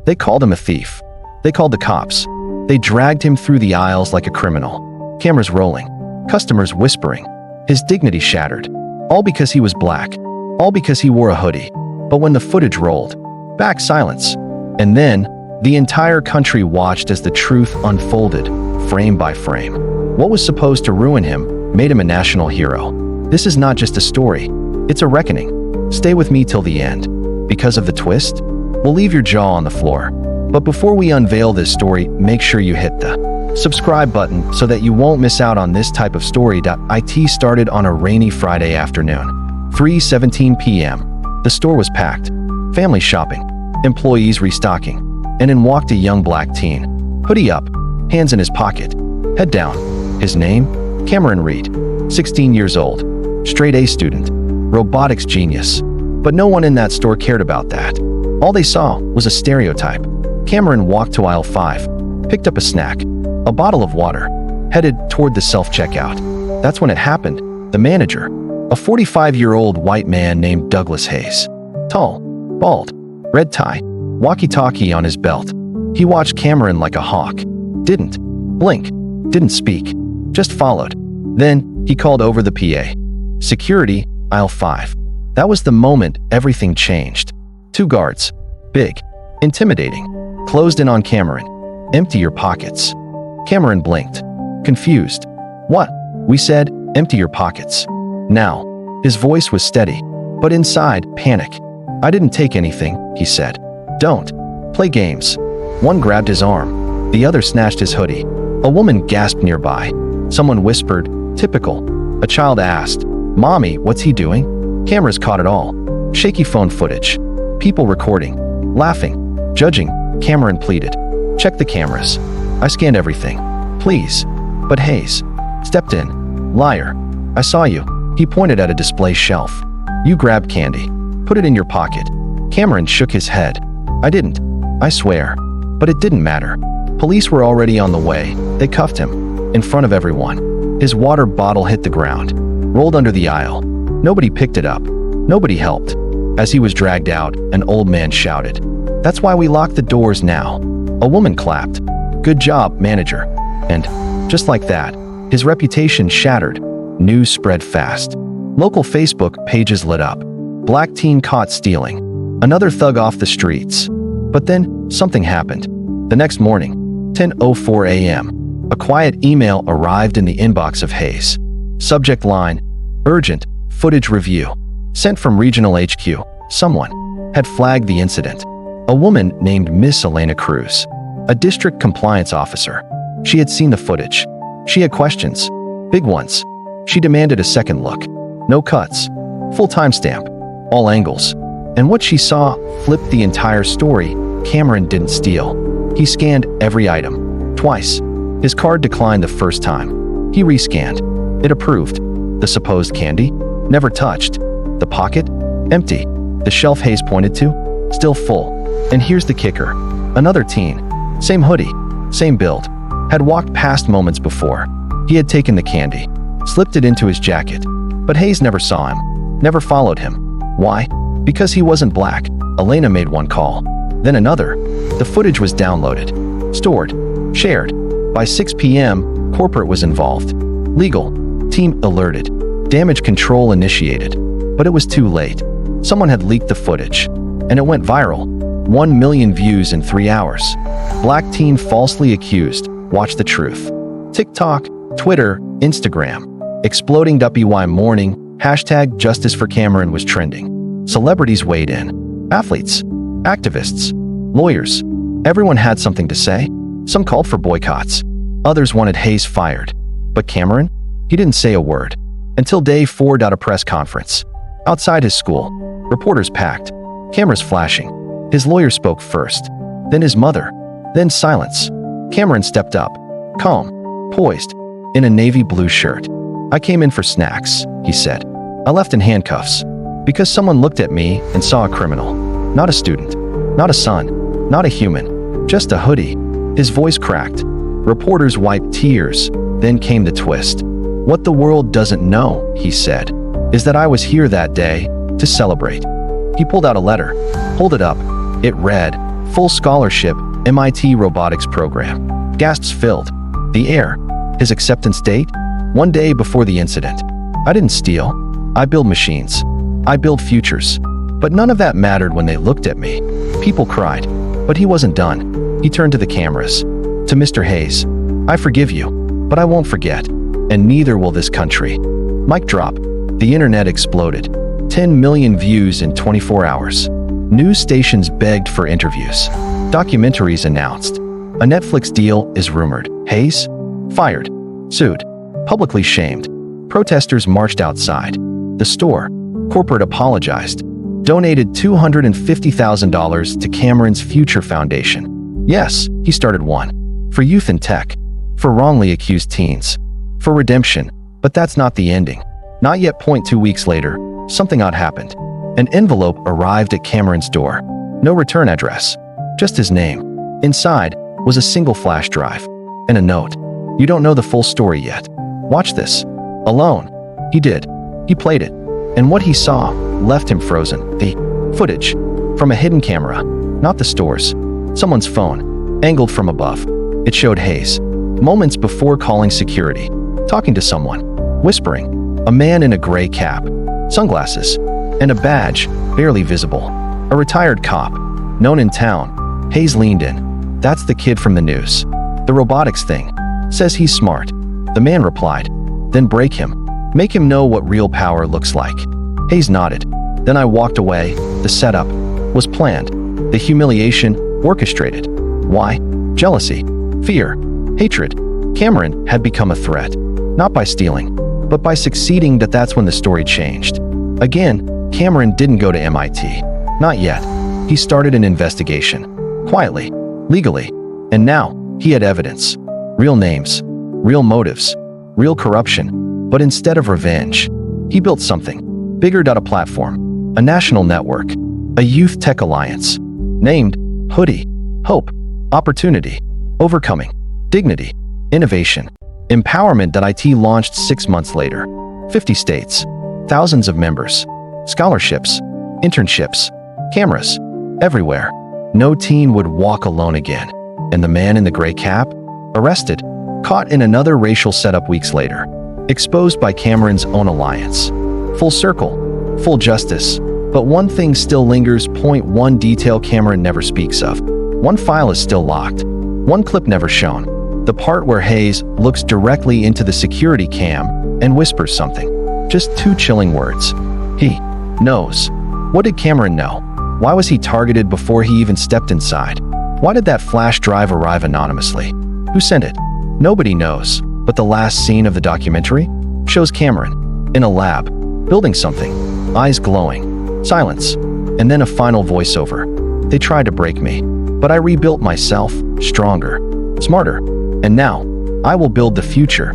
They called him a thief. They called the cops. They dragged him through the aisles like a criminal. Cameras rolling. Customers whispering. His dignity shattered. All because he was black. All because he wore a hoodie. But when the footage rolled, back silence. And then, the entire country watched as the truth unfolded, frame by frame. What was supposed to ruin him made him a national hero. This is not just a story. It's a reckoning. Stay with me till the end. Because of the twist, we'll leave your jaw on the floor. But before we unveil this story, make sure you hit the subscribe button so that you won't miss out on this type of story. It started on a rainy Friday afternoon. 3:17 p.m. The store was packed. Family shopping. Employees restocking. And in walked a young black teen. Hoodie up. Hands in his pocket. Head down. His name? Cameron Reed. 16 years old. Straight A student. Robotics genius. But no one in that store cared about that. All they saw was a stereotype. Cameron walked to aisle 5. Picked up a snack. A bottle of water. Headed toward the self-checkout. That's when it happened. The manager, a 45-year-old white man named Douglas Hayes. Tall, bald, red tie, walkie-talkie on his belt. He watched Cameron like a hawk. Didn't blink, didn't speak, just followed. Then he called over the PA. Security, aisle 5. That was the moment everything changed. 2 guards, big, intimidating, closed in on Cameron. Empty your pockets. Cameron blinked, confused. What? We said, empty your pockets. Now, his voice was steady, but inside, panic. I didn't take anything, he said. Don't play games. One grabbed his arm. The other snatched his hoodie. A woman gasped nearby. Someone whispered, typical. A child asked, Mommy, what's he doing? Cameras caught it all. Shaky phone footage. People recording, laughing, judging. Cameron pleaded. Check the cameras. I scanned everything. Please. But Hayes stepped in. Liar. I saw you. He pointed at a display shelf. You grabbed candy. Put it in your pocket. Cameron shook his head. I didn't. I swear. But it didn't matter. Police were already on the way. They cuffed him. In front of everyone. His water bottle hit the ground. Rolled under the aisle. Nobody picked it up. Nobody helped. As he was dragged out, an old man shouted. That's why we lock the doors now. A woman clapped. Good job, manager. And, just like that, his reputation shattered. News spread fast. Local Facebook pages lit up. Black teen caught stealing. Another thug off the streets. But then, something happened. The next morning, 10:04 a.m., a quiet email arrived in the inbox of Hayes. Subject line, urgent, footage review. Sent from regional HQ. Someone had flagged the incident. A woman named Miss Elena Cruz, a district compliance officer. She had seen the footage. She had questions. Big ones. She demanded a second look. No cuts. Full timestamp. All angles. And what she saw flipped the entire story. Cameron didn't steal. He scanned every item. Twice. His card declined the first time. He rescanned. It approved. The supposed candy? Never touched. The pocket? Empty. The shelf Hayes pointed to? Still full. And here's the kicker. Another teen. Same hoodie. Same build. Had walked past moments before. He had taken the candy. Slipped it into his jacket. But Hayes never saw him. Never followed him. Why? Because he wasn't black. Elena made one call. Then another. The footage was downloaded. Stored. Shared. By 6 p.m., corporate was involved. Legal. Team alerted. Damage control initiated. But it was too late. Someone had leaked the footage. And it went viral. 1 million views in 3 hours. Black teen falsely accused. Watch the truth. TikTok, Twitter, Instagram. Exploding. BY morning. Hashtag Justice for Cameron was trending. Celebrities weighed in. Athletes. Activists. Lawyers. Everyone had something to say. Some called for boycotts. Others wanted Hayes fired. But Cameron? He didn't say a word. Until day 4. A press conference. Outside his school. Reporters packed. Cameras flashing. His lawyer spoke first. Then his mother. Then silence. Cameron stepped up. Calm. Poised. In a navy blue shirt. I came in for snacks, he said. I left in handcuffs. Because someone looked at me and saw a criminal. Not a student. Not a son. Not a human. Just a hoodie. His voice cracked. Reporters wiped tears. Then came the twist. What the world doesn't know, he said, is that I was here that day to celebrate. He pulled out a letter. Pulled it up. It read, Full scholarship, MIT robotics program. Gasps filled the air. His acceptance date? One day before the incident. I didn't steal. I build machines. I build futures. But none of that mattered when they looked at me. People cried. But he wasn't done. He turned to the cameras. To Mr. Hayes. I forgive you, but I won't forget. And neither will this country. Mic drop. The internet exploded. 10 million views in 24 hours. News stations begged for interviews. Documentaries announced. A Netflix deal is rumored. Hayes? Fired. Sued. Publicly shamed. Protesters marched outside. The store. Corporate apologized. Donated $250,000 to Cameron's Future Foundation. Yes, he started one. For youth in tech. For wrongly accused teens. For redemption. But that's not the ending. Not yet. 2 weeks later, something odd happened. An envelope arrived at Cameron's door. No return address. Just his name. Inside was a single flash drive. And a note. You don't know the full story yet. Watch this. Alone. He did. He played it. And what he saw left him frozen. The footage. From a hidden camera. Not the store's. Someone's phone. Angled from above. It showed Hayes. Moments before calling security. Talking to someone. Whispering. A man in a gray cap. Sunglasses. And a badge. Barely visible. A retired cop. Known in town. Hayes leaned in. That's the kid from the news. The robotics thing. Says he's smart. The man replied. Then break him. Make him know what real power looks like. Hayes nodded. Then I walked away. The setup was planned. The humiliation orchestrated. Why? Jealousy. Fear. Hatred. Cameron had become a threat. Not by stealing, but by succeeding. That's when the story changed. Again, Cameron didn't go to MIT. Not yet. He started an investigation. Quietly. Legally. And now, he had evidence. Real names. Real motives. Real corruption. But instead of revenge, he built something. Bigger. A platform. A national network. A youth tech alliance. Named HOODIE. Hope. Opportunity. Overcoming. Dignity. Innovation. Empowerment. IT launched 6 months later. 50 states. Thousands of members. Scholarships. Internships. Cameras. Everywhere. No teen would walk alone again. And the man in the gray cap? Arrested. Caught in another racial setup weeks later. Exposed by Cameron's own alliance. Full circle. Full justice. But one thing still lingers. One detail Cameron never speaks of. One file is still locked. One clip never shown. The part where Hayes looks directly into the security cam and whispers something. Just 2 chilling words. He knows. What did Cameron know? Why was he targeted before he even stepped inside? Why did that flash drive arrive anonymously? Who sent it? Nobody knows. But the last scene of the documentary shows Cameron in a lab, building something, eyes glowing, silence, and then a final voiceover. They tried to break me, but I rebuilt myself, stronger, smarter, and now I will build the future.